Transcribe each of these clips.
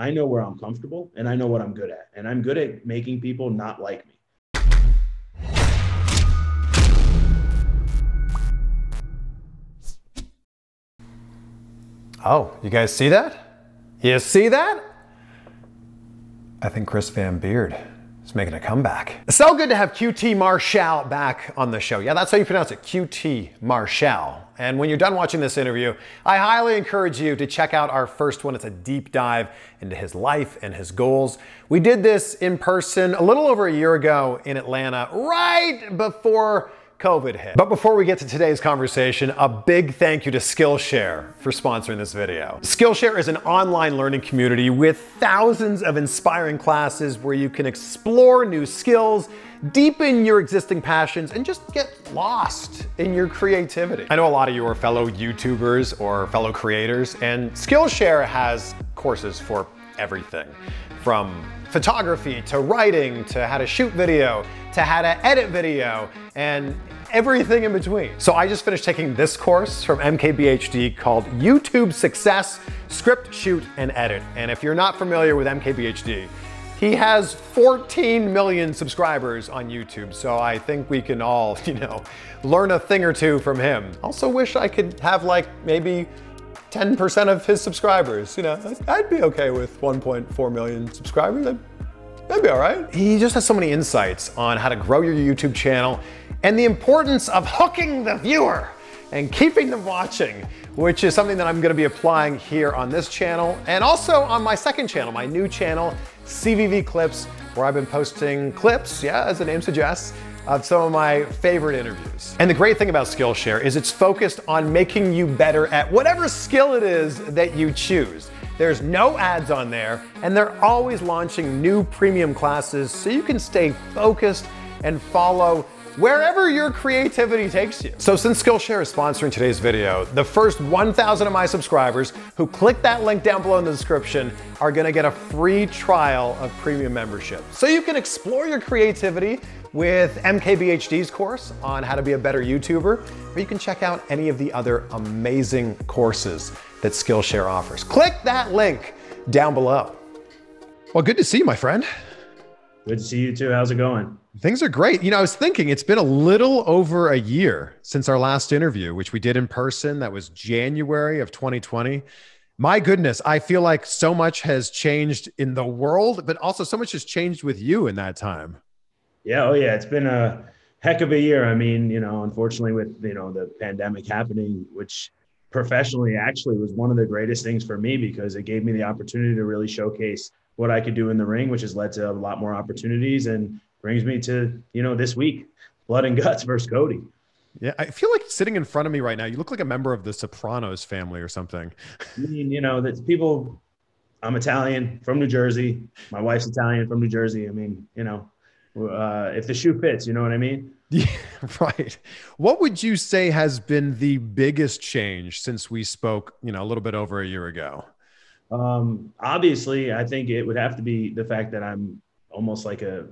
I know where I'm comfortable and I know what I'm good at. And I'm good at making people not like me. Oh, you guys see that? You see that? I think Chris Van Beard is making a comeback. It's so good to have QT Marshall back on the show. Yeah, that's how you pronounce it, QT Marshall. And when you're done watching this interview, I highly encourage you to check out our first one. It's a deep dive into his life and his goals. We did this in person a little over a year ago in Atlanta, right before COVID hit. But before we get to today's conversation, a big thank you to Skillshare for sponsoring this video. Skillshare is an online learning community with thousands of inspiring classes where you can explore new skills, deepen your existing passions, and just get lost in your creativity. I know a lot of you are fellow YouTubers or fellow creators, and Skillshare has courses for everything, from photography to writing to how to shoot video to how to edit video and everything in between. So I just finished taking this course from MKBHD called YouTube Success, Script, Shoot, and Edit. And if you're not familiar with MKBHD, he has 14 million subscribers on YouTube. So I think we can all, learn a thing or two from him. Also wish I could have like maybe 10% of his subscribers. I'd be okay with 1.4 million subscribers. That'd be all right. He just has so many insights on how to grow your YouTube channel and the importance of hooking the viewer and keeping them watching, which is something that I'm gonna be applying here on this channel and also on my second channel, my new channel, CVV Clips, where I've been posting clips, as the name suggests, of some of my favorite interviews. And the great thing about Skillshare is it's focused on making you better at whatever skill it is that you choose. There's no ads on there, and they're always launching new premium classes so you can stay focused and follow wherever your creativity takes you. So since Skillshare is sponsoring today's video, the first 1,000 of my subscribers who click that link down below in the description are gonna get a free trial of premium membership. So you can explore your creativity with MKBHD's course on how to be a better YouTuber, or you can check out any of the other amazing courses that Skillshare offers. Click that link down below. Well, good to see you, my friend. Good to see you too. How's it going? Things are great. I was thinking it's been a little over a year since our last interview, which we did in person. That was January of 2020. My goodness, I feel like so much has changed in the world, but also so much has changed with you in that time. Yeah. Oh yeah. It's been a heck of a year. I mean, unfortunately with, the pandemic happening, which professionally actually was one of the greatest things for me because it gave me the opportunity to really showcase what I could do in the ring, which has led to a lot more opportunities and brings me to, this week, Blood and Guts versus Cody. Yeah. I feel like sitting in front of me right now, you look like a member of the Sopranos family or something. I mean, that's people, I'm Italian from New Jersey. My wife's Italian from New Jersey. I mean, if the shoe fits, you know what I mean? Yeah, right. What would you say has been the biggest change since we spoke, a little bit over a year ago? Obviously, I think it would have to be the fact that I'm almost like a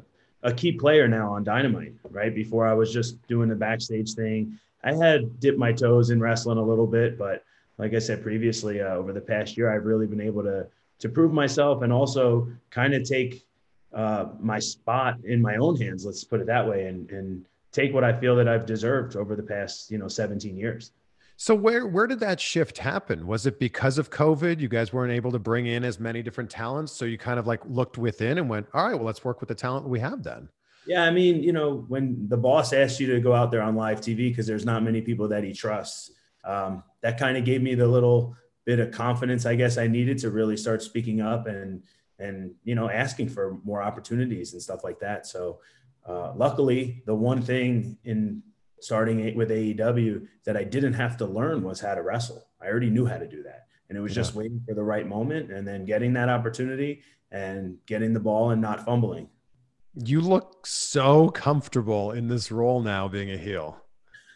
key player now on Dynamite, right? Before I was just doing the backstage thing. I had dipped my toes in wrestling a little bit, but like I said previously, over the past year, I've really been able to prove myself and also kind of take my spot in my own hands, let's put it that way, and take what I feel that I've deserved over the past, 17 years. So where did that shift happen? Was it because of COVID? You guys weren't able to bring in as many different talents. So you kind of like looked within and went, all right, well, let's work with the talent we have then. Yeah. I mean, when the boss asks you to go out there on live TV, because there's not many people that he trusts, that kind of gave me the little bit of confidence, I guess I needed to really start speaking up and asking for more opportunities and stuff like that. So luckily, the one thing in starting with AEW that I didn't have to learn was how to wrestle. I already knew how to do that. And it was just waiting for the right moment and then getting that opportunity and getting the ball and not fumbling. You look so comfortable in this role now being a heel.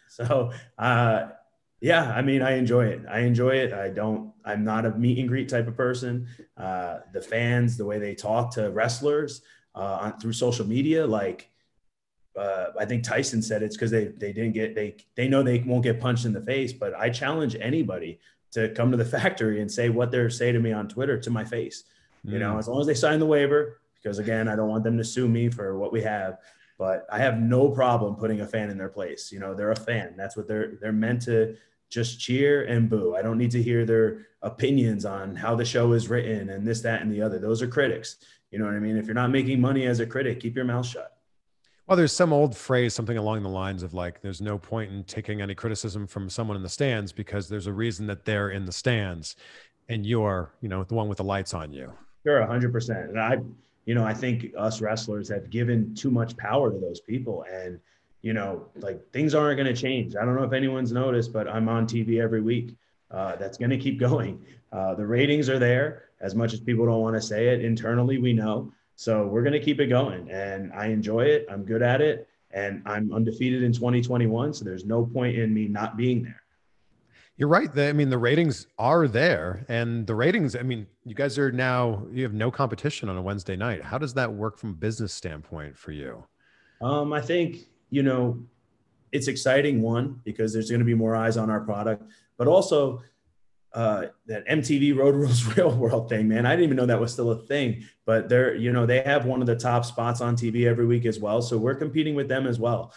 So, yeah, I mean, I enjoy it. I'm not a meet and greet type of person. The fans, the way they talk to wrestlers through social media, I think Tyson said it's because they know they won't get punched in the face, but I challenge anybody to come to the factory and say what they say to me on Twitter to my face. You know, as long as they sign the waiver, because again, I don't want them to sue me for what we have, but I have no problem putting a fan in their place. You know, they're a fan. That's what they're meant to just cheer and boo. I don't need to hear their opinions on how the show is written and this, that, and the other. Those are critics. You know what I mean? If you're not making money as a critic, keep your mouth shut. Well, there's some old phrase, something along the lines of like, there's no point in taking any criticism from someone in the stands because there's a reason that they're in the stands and you're, you know, the one with the lights on you. Sure, 100%. And I think us wrestlers have given too much power to those people. And, you know, like things aren't going to change. I don't know if anyone's noticed, but I'm on TV every week. That's going to keep going. The ratings are there, as much as people don't want to say it. Internally, we know. So we're going to keep it going. And I enjoy it. I'm good at it. And I'm undefeated in 2021. So there's no point in me not being there. You're right. I mean, the ratings are there, and the ratings, I mean, you guys are now, you have no competition on a Wednesday night. How does that work from a business standpoint for you? I think, you know, it's exciting, one, because there's going to be more eyes on our product, but also that MTV Road Rules Real World thing, man. I didn't even know that was still a thing, but they have one of the top spots on TV every week as well. So we're competing with them as well.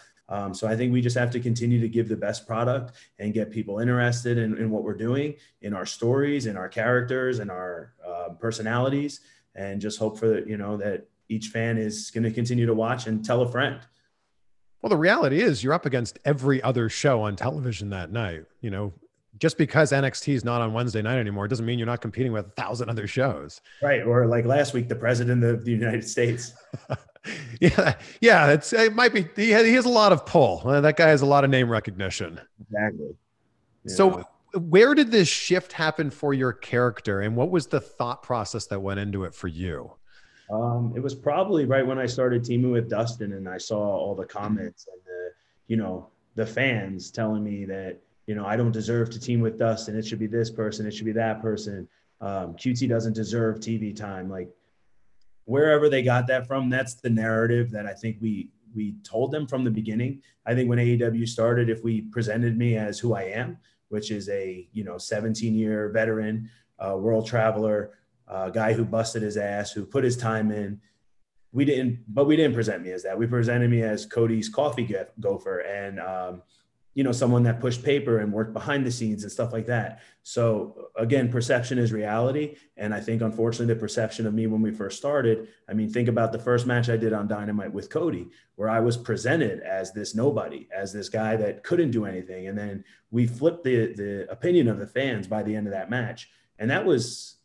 So I think we just have to continue to give the best product and get people interested in what we're doing, in our stories, in our characters, and our personalities, and just hope for that each fan is going to continue to watch and tell a friend. Well, the reality is you're up against every other show on television that night. You know, just because NXT is not on Wednesday night anymore doesn't mean you're not competing with 1,000 other shows. Right. Or like last week, the president of the United States. Yeah. It might be, he has a lot of pull. That guy has a lot of name recognition. Exactly. Yeah. So where did this shift happen for your character, and what was the thought process that went into it for you? It was probably right when I started teaming with Dustin, and I saw all the comments and the fans telling me that, I don't deserve to team with Dustin. It should be this person. It should be that person. QT doesn't deserve TV time. Like, wherever they got that from, that's the narrative that I think we told them from the beginning. I think when AEW started, if we presented me as who I am, which is a 17-year veteran, world traveler, guy who busted his ass, who put his time in, we didn't present me as that. We presented me as Cody's coffee gopher and someone that pushed paper and worked behind the scenes and stuff like that. So again, perception is reality. And I think, unfortunately, the perception of me when we first started, I mean, think about the first match I did on Dynamite with Cody, where I was presented as this nobody, as this guy that couldn't do anything. And then we flipped the opinion of the fans by the end of that match. And that was,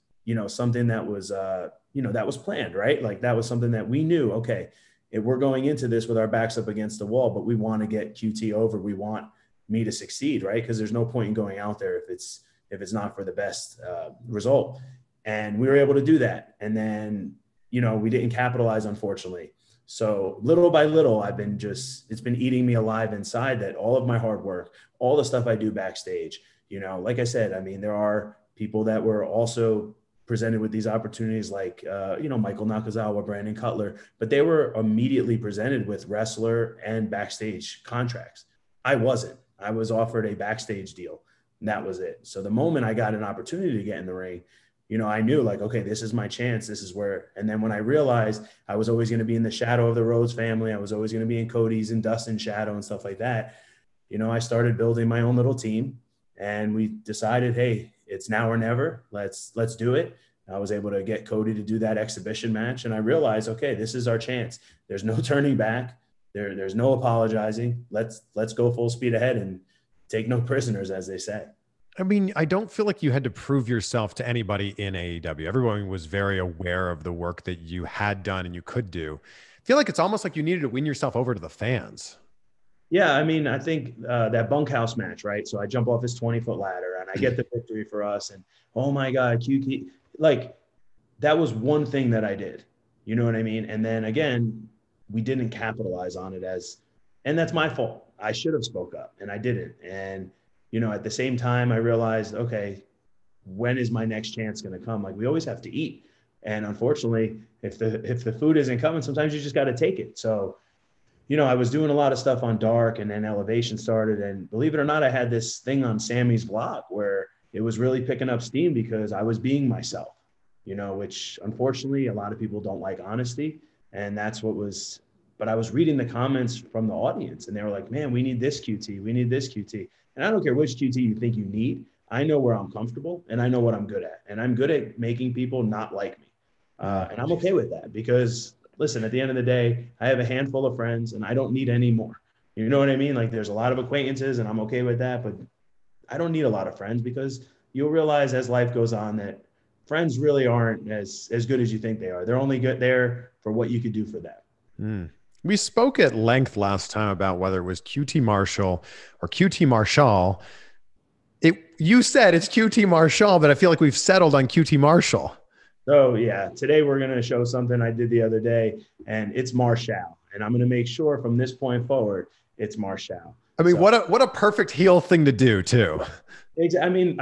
something that was, that was planned, right? Like, that was something that we knew, okay, if we're going into this with our backs up against the wall, but we want to get QT over, we want me to succeed, right? Because there's no point in going out there if it's not for the best result. And we were able to do that. And then, we didn't capitalize, unfortunately. So little by little, it's been eating me alive inside, that all of my hard work, all the stuff I do backstage, like I said, I mean, there are people that were also presented with these opportunities like, Michael Nakazawa, Brandon Cutler, but they were immediately presented with wrestler and backstage contracts. I wasn't. I was offered a backstage deal, and that was it. So the moment I got an opportunity to get in the ring, I knew, like, okay, this is my chance. This is where. And then when I realized I was always going to be in the shadow of the Rhodes family, I was always going to be in Cody's and Dustin's shadow and stuff like that, I started building my own little team, and we decided, hey, it's now or never. Let's do it. I was able to get Cody to do that exhibition match, and I realized, okay, this is our chance. There's no turning back. There's no apologizing. Let's go full speed ahead and take no prisoners, as they say. I mean, I don't feel like you had to prove yourself to anybody in AEW. Everyone was very aware of the work that you had done and you could do. I feel like it's almost like you needed to win yourself over to the fans. Yeah, I mean, I think that bunkhouse match, right? So I jump off this 20-foot ladder and I get the victory for us. And, oh my God, QT, like, that was one thing that I did. You know what I mean? And then again, we didn't capitalize on it and that's my fault. I should have spoke up, and I didn't. And, at the same time, I realized, okay, when is my next chance going to come? Like, we always have to eat. And unfortunately, if the food isn't coming, sometimes you just got to take it. So, I was doing a lot of stuff on Dark, and then Elevation started. And believe it or not, I had this thing on Sammy's vlog where it was really picking up steam because I was being myself. which unfortunately a lot of people don't like honesty. And that's what was, but I was reading the comments from the audience and they were like, man, we need this QT. We need this QT. And I don't care which QT you think you need. I know where I'm comfortable and I know what I'm good at. And I'm good at making people not like me. And I'm okay with that because listen, at the end of the day, I have a handful of friends and I don't need any more. You know what I mean? Like there's a lot of acquaintances and I'm okay with that, but I don't need a lot of friends because you'll realize as life goes on that friends really aren't as good as you think they are. They're only good there for what you could do for them. Mm. We spoke at length last time about whether it was QT Marshall or QT Marshall. You said it's QT Marshall, but I feel like we've settled on QT Marshall. So yeah, today we're going to show something I did the other day, and it's Marshall. And I'm going to make sure from this point forward, it's Marshall. I mean, so, what a perfect heel thing to do too. I mean,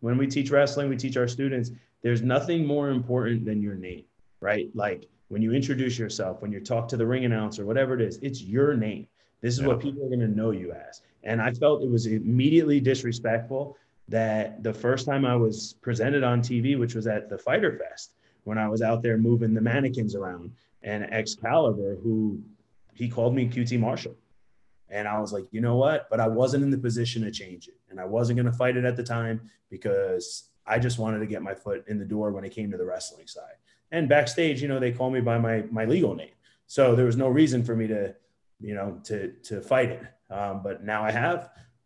when we teach wrestling, we teach our students, there's nothing more important than your name, right? Like when you introduce yourself, when you talk to the ring announcer, whatever it is, it's your name. This is what people are going to know you as. And I felt it was immediately disrespectful that the first time I was presented on TV, which was at the Fighter Fest, when I was out there moving the mannequins around, and Excalibur, he called me QT Marshall. And I was like, you know what? But I wasn't in the position to change it. And I wasn't going to fight it at the time because I just wanted to get my foot in the door when it came to the wrestling side. And backstage, they call me by my legal name. So there was no reason for me to fight it. But now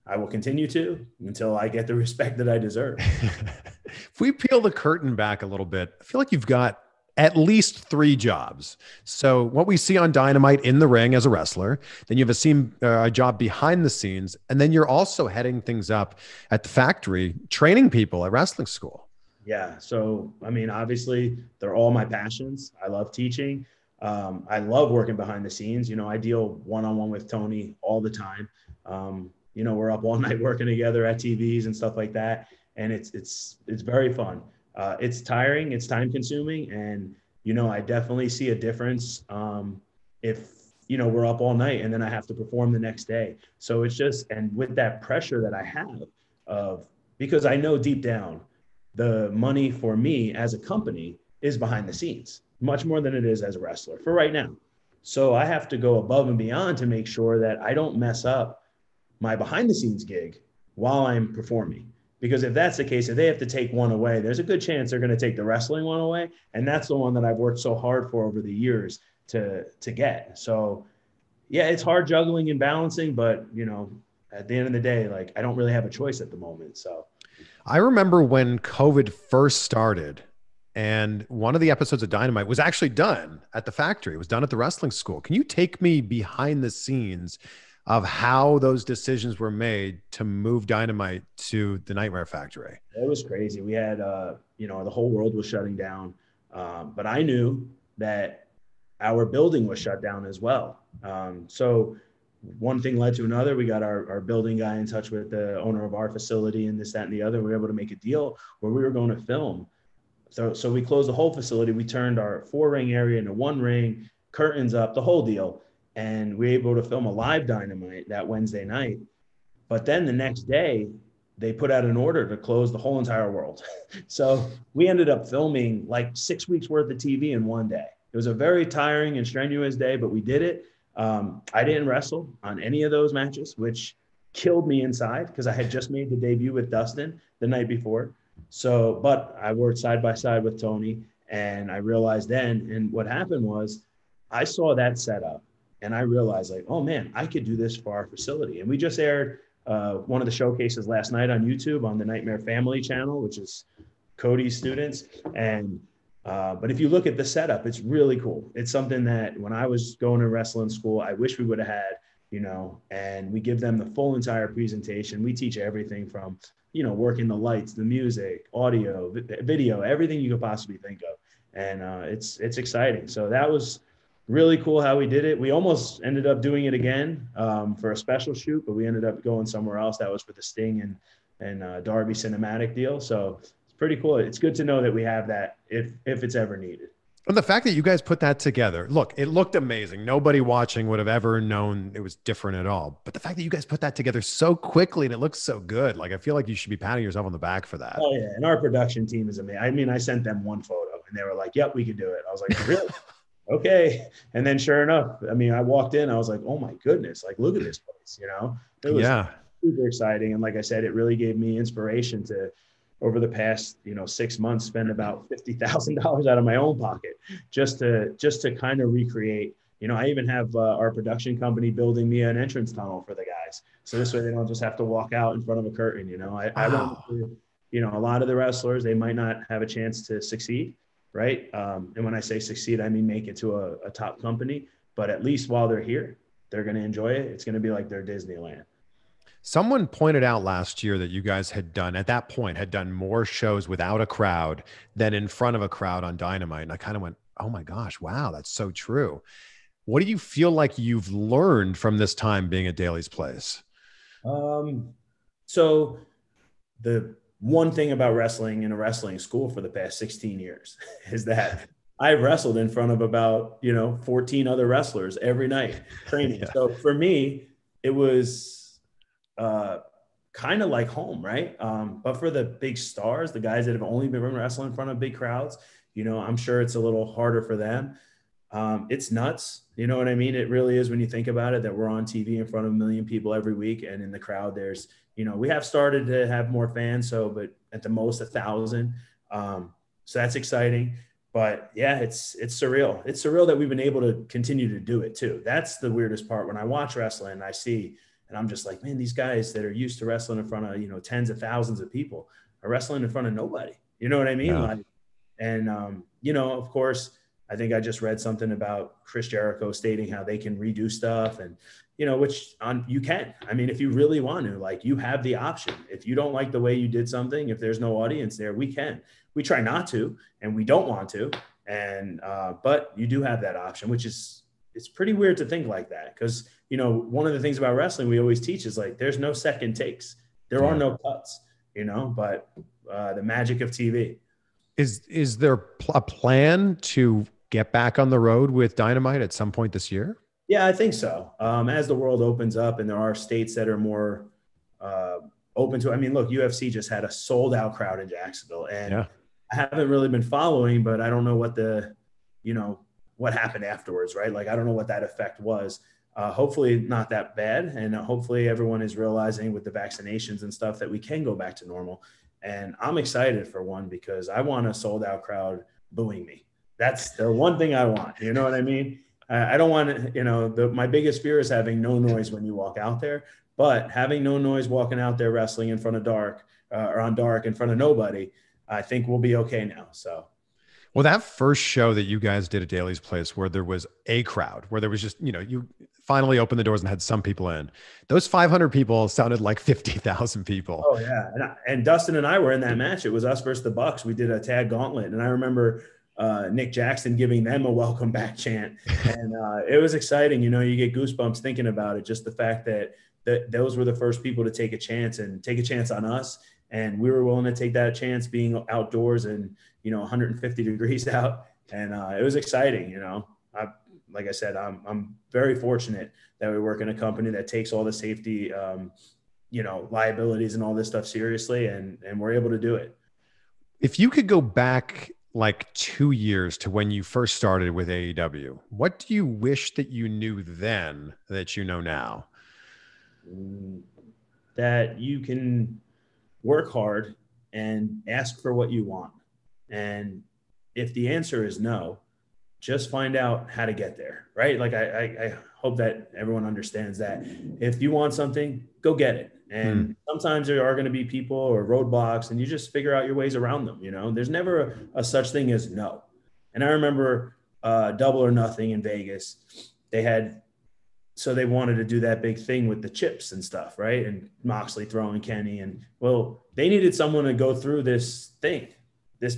I will continue to until I get the respect that I deserve. If we peel the curtain back a little bit, I feel like you've got at least 3 jobs. So what we see on Dynamite in the ring as a wrestler, then you have a job behind the scenes, and then you're also heading things up at the factory, training people at wrestling school. Yeah. So, I mean, obviously they're all my passions. I love teaching. I love working behind the scenes. I deal one-on-one with Tony all the time. We're up all night working together at TVs and stuff like that. And it's very fun. It's tiring, it's time consuming. And, I definitely see a difference if, we're up all night and then I have to perform the next day. So it's just, and with that pressure that I have because I know deep down the money for me as a company is behind the scenes, much more than it is as a wrestler for right now. So I have to go above and beyond to make sure that I don't mess up my behind the scenes gig while I'm performing. Because if that's the case, if they have to take one away, there's a good chance they're going to take the wrestling one away. And that's the one that I've worked so hard for over the years to get. So yeah, it's hard juggling and balancing, but at the end of the day, like I don't really have a choice at the moment. So I remember when COVID first started and one of the episodes of Dynamite was actually done at the factory. It was done at the wrestling school. Can you take me behind the scenes of how those decisions were made to move Dynamite to the Nightmare Factory? It was crazy. We had, the whole world was shutting down. But I knew that our building was shut down as well. So one thing led to another. We got our building guy in touch with the owner of our facility and this, that, and the other. We were able to make a deal where we were going to film. So we closed the whole facility. We turned our 4-ring area into 1 ring, curtains up, the whole deal. And we were able to film a live Dynamite that Wednesday night. But then the next day, they put out an order to close the whole entire world. So we ended up filming like 6 weeks worth of TV in one day. It was a very tiring and strenuous day, but we did it. I didn't wrestle on any of those matches, which killed me inside because I had just made the debut with Dustin the night before. So, but I worked side by side with Tony, and I realized then, and what happened was I saw that setup and I realized like, oh man, I could do this for our facility. And we just aired one of the showcases last night on YouTube on the Nightmare Family channel, which is Cody's students. And but if you look at the setup, it's really cool. It's something that when I was going to wrestling school, I wish we would have had, and we give them the full entire presentation. We teach everything from, working the lights, the music, audio, video, everything you could possibly think of. And it's exciting. So that was really cool how we did it. We almost ended up doing it again for a special shoot, but we ended up going somewhere else. That was for the Sting and Darby cinematic deal. So it's pretty cool. It's good to know that we have that if it's ever needed. And the fact that you guys put that together, look, it looked amazing. Nobody watching would have ever known it was different at all. But the fact that you guys put that together so quickly and it looks so good, like I feel like you should be patting yourself on the back for that. Oh yeah, and our production team is amazing. I mean, I sent them one photo and they were like, "Yep, we could do it." I was like, "Really?" Okay. And then sure enough, I mean, I walked in, I was like, "Oh my goodness, like look at this place," you know? It was super exciting. And like I said, it really gave me inspiration to, over the past, 6 months, spend about $50,000 out of my own pocket just to kind of recreate. I even have our production company building me an entrance tunnel for the guys, so this way they don't just have to walk out in front of a curtain. I want to, a lot of the wrestlers, they might not have a chance to succeed, right? And when I say succeed, I mean make it to a top company. But at least while they're here, they're going to enjoy it. It's going to be like their Disneyland. Someone pointed out last year that you guys had done more shows without a crowd than in front of a crowd on Dynamite. And I kind of went, oh my gosh, wow, that's so true. What do you feel like you've learned from this time being at Daily's Place? So the one thing about wrestling in a wrestling school for the past 16 years is that I've wrestled in front of about, 14 other wrestlers every night training. Yeah. So for me, it was kind of like home, right? But for the big stars, the guys that have only been wrestling in front of big crowds, I'm sure it's a little harder for them. It's nuts. You know what I mean? It really is when you think about it, that we're on TV in front of 1 million people every week. And in the crowd, there's, we have started to have more fans. But at the most 1,000. So that's exciting. But yeah, it's surreal. It's surreal that we've been able to continue to do it too. That's the weirdest part. When I watch wrestling, I see, and I'm just like, man, these guys that are used to wrestling in front of, tens of thousands of people are wrestling in front of nobody. You know what I mean? Yeah. Of course, I think I just read something about Chris Jericho stating how they can redo stuff and, you can. I mean, if you really want to, like, you have the option. If you don't like the way you did something, if there's no audience there, we can. We try not to, and we don't want to. And, but you do have that option, which is, it's pretty weird to think like that. Cause one of the things about wrestling we always teach is like, there's no second takes. There are no cuts, but the magic of TV. Is there a plan to get back on the road with Dynamite at some point this year? Yeah, I think so. As the world opens up and there are states that are more open to it. I mean, look, UFC just had a sold out crowd in Jacksonville, and I haven't really been following, but I don't know what what happened afterwards, right? Like, I don't know what that effect was. Hopefully not that bad. And hopefully everyone is realizing with the vaccinations and stuff that we can go back to normal. And I'm excited for one, because I want a sold out crowd booing me. That's the one thing I want. You know what I mean? I don't want to, my biggest fear is having no noise when you walk out there, but having no noise walking out there wrestling in front of dark or on dark in front of nobody, I think we'll be okay now. So. Well, that first show that you guys did at Daily's Place, where there was a crowd, where there was just, you finally opened the doors and had some people in, those 500 people sounded like 50,000 people. Oh yeah. And Dustin and I were in that match. It was us versus the Bucks. We did a tag gauntlet. And I remember Nick Jackson giving them a welcome back chant. And it was exciting. You get goosebumps thinking about it. Just the fact that those were the first people to take a chance on us. And we were willing to take that chance being outdoors and, 150 degrees out. And it was exciting. Like I said, I'm very fortunate that we work in a company that takes all the safety, liabilities and all this stuff seriously. And we're able to do it. If you could go back like 2 years to when you first started with AEW, what do you wish that you knew then that you know now? That you can work hard and ask for what you want. And if the answer is no, just find out how to get there, right? Like I hope that everyone understands that if you want something, go get it. And sometimes there are going to be people or roadblocks, and you just figure out your ways around them. There's never a such thing as no. And I remember Double or Nothing in Vegas. They wanted to do that big thing with the chips and stuff, right? And Moxley throwing Kenny, and they needed someone to go through this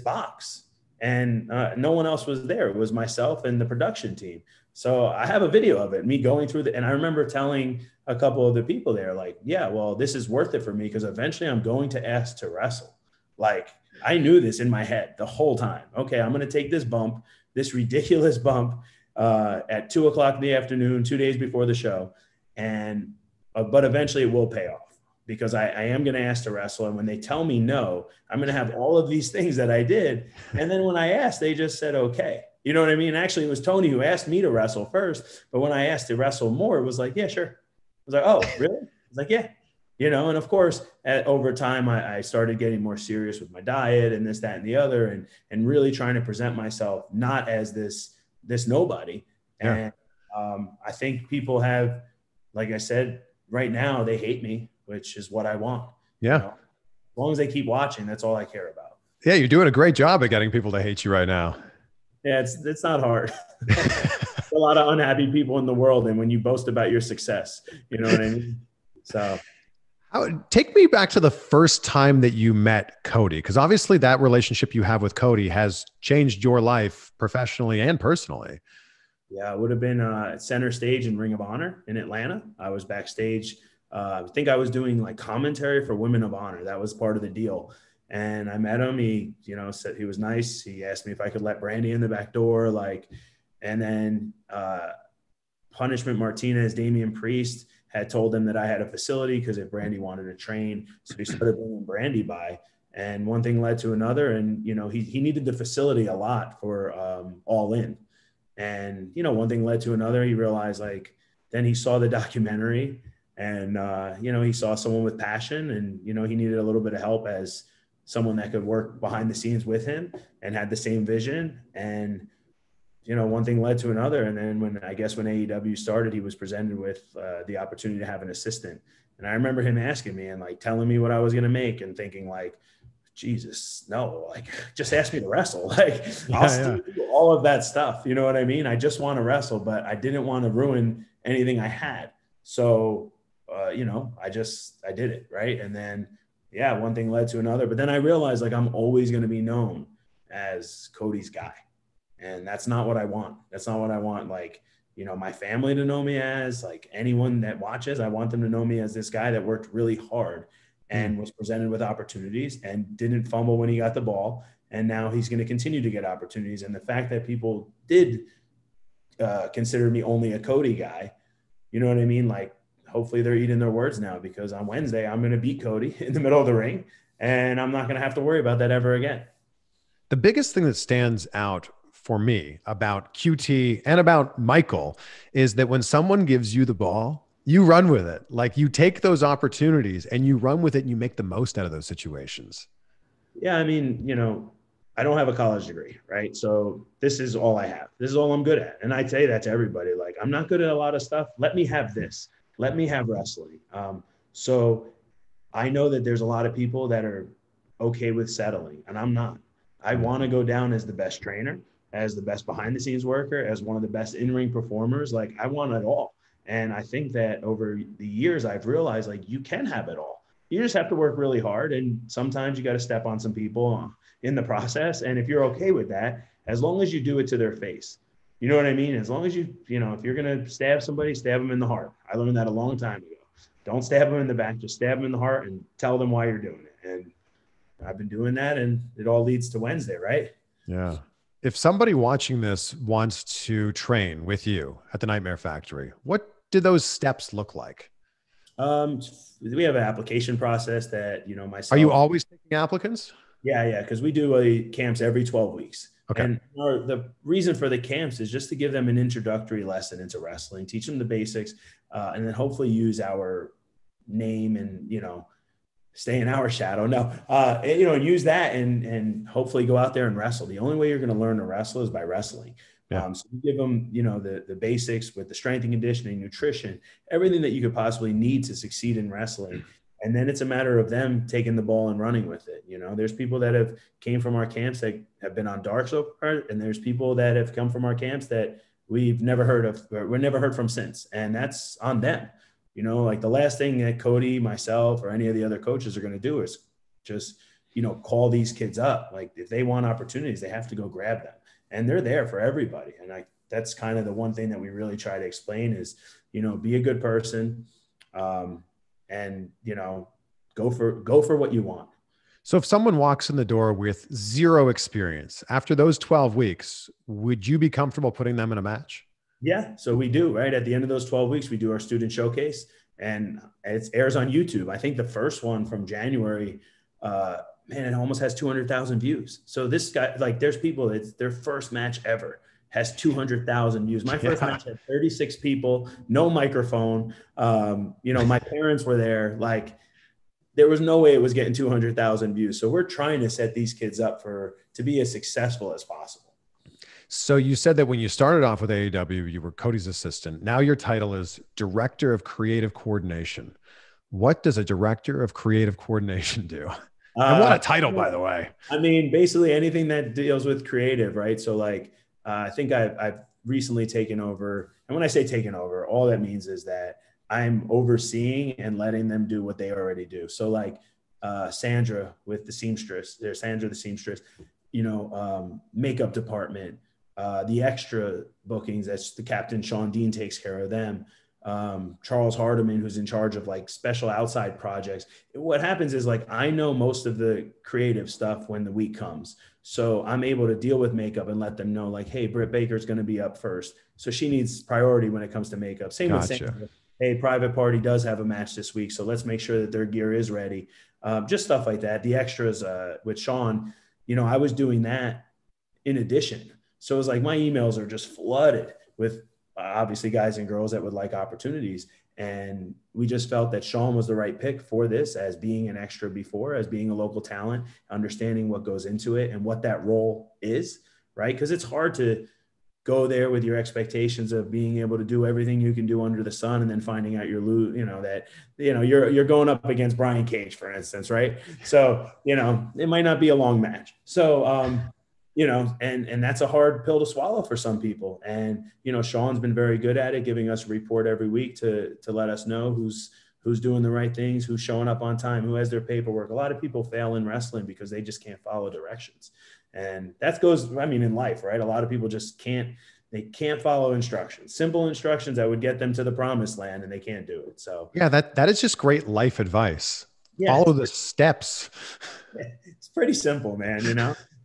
box. And no one else was there. It was myself and the production team. So I have a video of it, me going through and I remember telling a couple of the people there, like, yeah, well, this is worth it for me, because eventually I'm going to ask to wrestle. Like, I knew this in my head the whole time. Okay, I'm going to take this bump. this ridiculous bump at 2:00 in the afternoon, 2 days before the show. And, but eventually it will pay off because I am going to ask to wrestle. And when they tell me no, I'm going to have all of these things that I did. And then when I asked, they just said, okay. You know what I mean? Actually, it was Tony who asked me to wrestle first. But when I asked to wrestle more, it was like, yeah, sure. I was like, oh, really? I was like, yeah. You know, and of course, over time, I started getting more serious with my diet and this, that, and the other, and really trying to present myself not as this nobody. Yeah. And I think people have, like I said, right now, they hate me, which is what I want. Yeah. You know? As long as they keep watching, that's all I care about. Yeah, you're doing a great job at getting people to hate you right now. Yeah, it's not hard. There's a lot of unhappy people in the world, and when you boast about your success, you know what I mean? So take me back to the first time that you met Cody, because obviously that relationship you have with Cody has changed your life professionally and personally. Yeah, it would have been at Center Stage in Ring of Honor in Atlanta. I was backstage. I think I was doing like commentary for Women of Honor. That was part of the deal. And I met him. He, you know, said he was nice. He asked me if I could let Brandy in the back door. And then Punishment Martinez, Damian Priest, had told him that I had a facility because if Brandy wanted to train. So he started bringing Brandy by. And one thing led to another. And, you know, he needed the facility a lot for All In. And, you know, one thing led to another. He realized, then he saw the documentary and, you know, he saw someone with passion and, you know, he needed a little bit of help as someone that could work behind the scenes with him and had the same vision. And, you know, one thing led to another. And then when AEW started, he was presented with the opportunity to have an assistant. And I remember him asking me and telling me what I was going to make and thinking Jesus, no, just ask me to wrestle. I'll still do all of that stuff. You know what I mean? I just want to wrestle, but I didn't want to ruin anything I had. So, you know, I did it. Right. And then, yeah, one thing led to another, but then I realized I'm always going to be known as Cody's guy. And that's not what I want. That's not what I want. You know, my family to know me as anyone that watches, I want them to know me as this guy that worked really hard and was presented with opportunities and didn't fumble when he got the ball. And now he's going to continue to get opportunities. And the fact that people did consider me only a Cody guy, you know what I mean? Hopefully they're eating their words now because on Wednesday, I'm going to beat Cody in the middle of the ring and I'm not going to have to worry about that ever again. The biggest thing that stands out for me about QT and about Michael is that when someone gives you the ball, you run with it. You take those opportunities and you run with it and you make the most out of those situations. Yeah. I mean, you know, I don't have a college degree, right? So this is all I have. This is all I'm good at. And I say that to everybody, I'm not good at a lot of stuff. Let me have this. Let me have wrestling. So I know that there's a lot of people that are okay with settling and I'm not. I want to go down as the best trainer, as the best behind the scenes worker, as one of the best in-ring performers. I want it all. And I think that over the years, I've realized you can have it all. You just have to work really hard. And sometimes you got to step on some people in the process. And if you're okay with that, as long as you do it to their face, you know what I mean? As long as you know, if you're going to stab somebody, stab them in the heart. I learned that a long time ago. Don't stab them in the back, just stab them in the heart and tell them why you're doing it. And I've been doing that and it all leads to Wednesday, right? Yeah. If somebody watching this wants to train with you at the Nightmare Factory, what do those steps look like? We have an application process that, you know, myself. Are you always taking applicants? Yeah. Because we do camps every 12 weeks. Okay. And the reason for the camps is just to give them an introductory lesson into wrestling, teach them the basics, and then hopefully use our name and, you know, stay in our shadow. No, you know, use that and hopefully go out there and wrestle. The only way you're going to learn to wrestle is by wrestling. Yeah. So you give them, you know, the basics with the strength and conditioning, nutrition, everything that you could possibly need to succeed in wrestling. And then it's a matter of them taking the ball and running with it. You know, there's people that have came from our camps that have been on dark so far, and there's people that have come from our camps that we've never heard of, or we're never heard from since. And that's on them. You know, the last thing that Cody, myself, or any of the other coaches are going to do is just, you know, call these kids up. If they want opportunities, they have to go grab them. And they're there for everybody. And that's kind of the one thing that we really try to explain is, you know, be a good person and, you know, go for what you want. So if someone walks in the door with zero experience after those 12 weeks, would you be comfortable putting them in a match? Yeah, so we do, right? At the end of those 12 weeks, we do our student showcase, and it airs on YouTube. I think the first one from January, man, it almost has 200,000 views. So this guy, like, there's people, it's their first match ever has 200,000 views. My first match had 36 people, no microphone. My parents were there. Like, there was no way it was getting 200,000 views. So we're trying to set these kids up to be as successful as possible. So you said that when you started off with AEW, you were Cody's assistant. Now your title is Director of Creative Coordination. What does a Director of Creative Coordination do? And what a title, by the way. I mean, basically anything that deals with creative, right? So like, I think I've recently taken over. And when I say taken over, all that means is that I'm overseeing and letting them do what they already do. So like Sandra with the seamstress, there's Sandra the seamstress, makeup department, the extra bookings, that's the captain. Sean Dean takes care of them. Charles Hardiman, who's in charge of like special outside projects. What happens is, like, I know most of the creative stuff when the week comes. So I'm able to deal with makeup and let them know, like, hey, Britt Baker's going to be up first. So she needs priority when it comes to makeup. Same with Sandra. Hey, Private Party does have a match this week, so let's make sure that their gear is ready. Just stuff like that. The extras with Sean, I was doing that in addition. So it was like my emails are just flooded with obviously guys and girls that would like opportunities. And we just felt that Sean was the right pick for this, as being an extra before, as being a local talent, understanding what goes into it and what that role is, right? Because it's hard to go there with your expectations of being able to do everything you can do under the sun, and then finding out you're going up against Brian Cage, for instance, right? So, it might not be a long match. So, and that's a hard pill to swallow for some people. And, Sean's been very good at it, giving us a report every week to let us know who's doing the right things, who's showing up on time, who has their paperwork. A lot of people fail in wrestling because they just can't follow directions. And that goes, in life, right? A lot of people just can't follow instructions, simple instructions that would get them to the promised land, and they can't do it. So yeah, that is just great life advice. Yeah, follow the steps. It's pretty simple, man.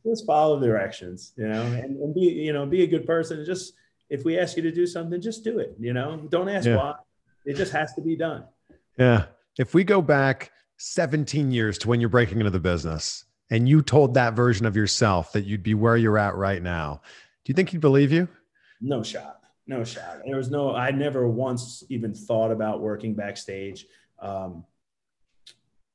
Just follow the directions, and be a good person. Just, if we ask you to do something, just do it. Don't ask why. It just has to be done. Yeah. If we go back 17 years to when you're breaking into the business, and you told that version of yourself that you'd be where you're at right now, do you think he'd believe you? No shot. I never once even thought about working backstage.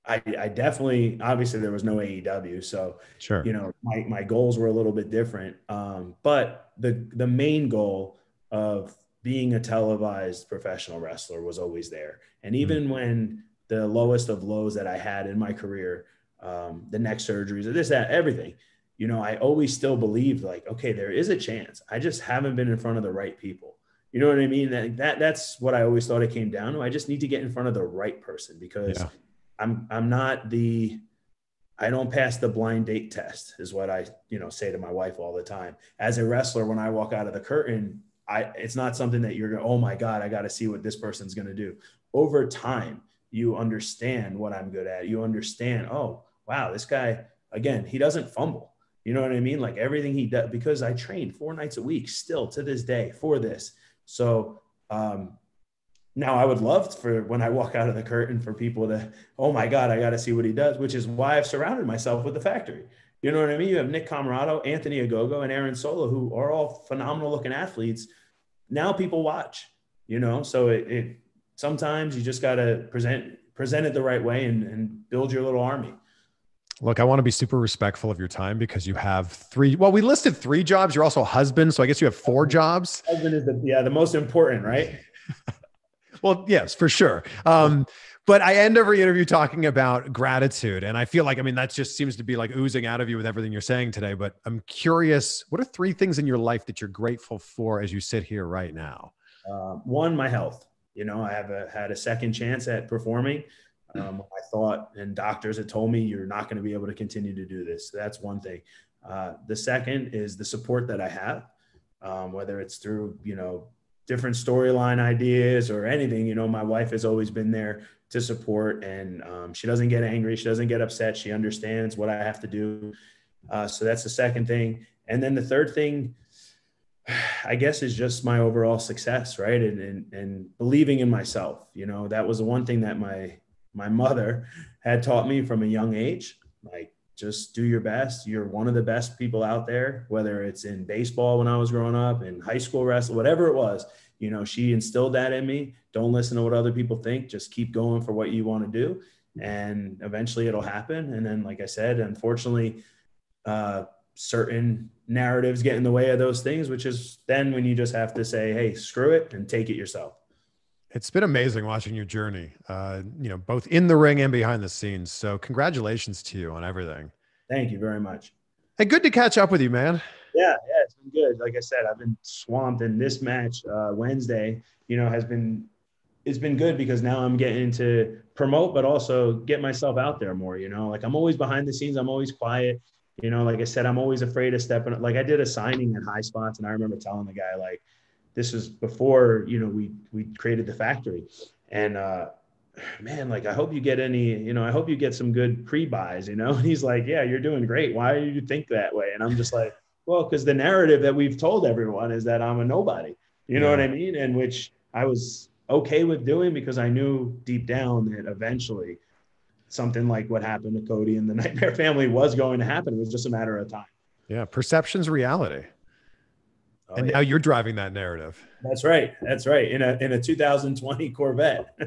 I definitely, obviously there was no AEW. So, sure. My goals were a little bit different. But the main goal of being a televised professional wrestler was always there. And even when the lowest of lows that I had in my career, the neck surgeries, this, that, everything, I always still believed, like, okay, there is a chance. I just haven't been in front of the right people. You know what I mean? That's what I always thought it came down to. I just need to get in front of the right person, because I'm not I don't pass the blind date test, is what I, say to my wife all the time. As a wrestler, when I walk out of the curtain, it's not something that you're going, oh my God, I got to see what this person's going to do. Over time, you understand what I'm good at. You understand, oh, wow, this guy, again, he doesn't fumble. You know what I mean? Like, everything he does, because I trained 4 nights a week still to this day for this. So, now I would love for when I walk out of the curtain for people to, oh my God, I got to see what he does, which is why I've surrounded myself with the factory. You know what I mean? You have Nick Camarado, Anthony Agogo, and Aaron Solo, who are all phenomenal looking athletes. Now people watch, so it sometimes you just got to present it the right way and build your little army. Look, I want to be super respectful of your time, because you have 3. Well, we listed 3 jobs. You're also a husband. So I guess you have 4 jobs. Husband is the most important, right? Well, yes, for sure. But I end every interview talking about gratitude. And I feel like, that just seems to be like oozing out of you with everything you're saying today. But I'm curious, what are 3 things in your life that you're grateful for as you sit here right now? One, my health. I have had a second chance at performing. I thought, and doctors had told me, you're not going to be able to continue to do this. So that's one thing. The second is the support that I have, whether it's through, different storyline ideas or anything, my wife has always been there to support, and she doesn't get angry. She doesn't get upset. She understands what I have to do. So that's the second thing. And then the third thing, I guess, is just my overall success, right? And believing in myself. That was the one thing that my mother had taught me from a young age. Like, just do your best. You're one of the best people out there, whether it's in baseball when I was growing up, in high school wrestling, whatever it was. She instilled that in me. Don't listen to what other people think. Just keep going for what you want to do, and eventually it'll happen. And then, like I said, unfortunately, certain narratives get in the way of those things, which is then when you just have to say, hey, screw it, and take it yourself. It's been amazing watching your journey, both in the ring and behind the scenes. So congratulations to you on everything. Thank you very much. Hey, good to catch up with you, man. Yeah, it's been good. Like I said, I've been swamped, in this match Wednesday, it's been good because now I'm getting to promote, but also get myself out there more, like I'm always behind the scenes. I'm always quiet. Like I said, I'm always afraid of stepping. Like, I did a signing at High Spots, and I remember telling the guy, like, this was before, we created the factory, and man, like, I hope you get I hope you get some good pre-buys, and he's like, yeah, you're doing great. Why do you think that way? And I'm just like, well, because the narrative that we've told everyone is that I'm a nobody, you know what I mean? And which I was okay with doing, because I knew deep down that eventually something like what happened to Cody and the Nightmare Family was going to happen. It was just a matter of time. Yeah. Perception's reality. And now you're driving that narrative. That's right. That's right. In a 2020 Corvette.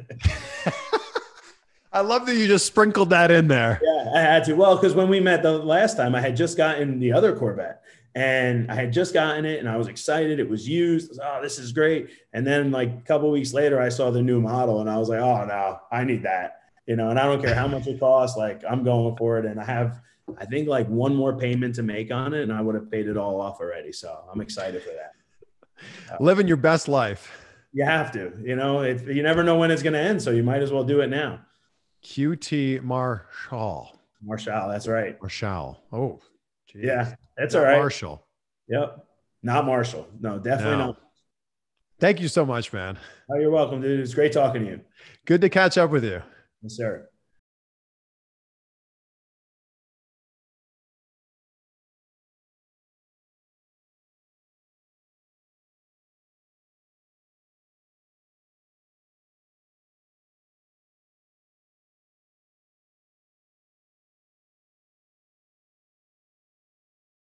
I love that you just sprinkled that in there. Yeah, I had to. Well, because when we met the last time, I had just gotten the other Corvette, and I had just gotten it, and I was excited. It was used. I was, oh, this is great. And then, like, a couple of weeks later, I saw the new model, and I was like, oh no, I need that. And I don't care how much it costs. Like, I'm going for it. And I think like one more payment to make on it, and I would have paid it all off already. So I'm excited for that. Living your best life. You have to, you never know when it's going to end. So you might as well do it now. QT Marshall. That's right. Marshall. Oh, geez. Yeah, that's all right. Marshall. Yep. Not Marshall. No, definitely not. Thank you so much, man. Oh, you're welcome, dude. It's great talking to you. Good to catch up with you. Yes, sir.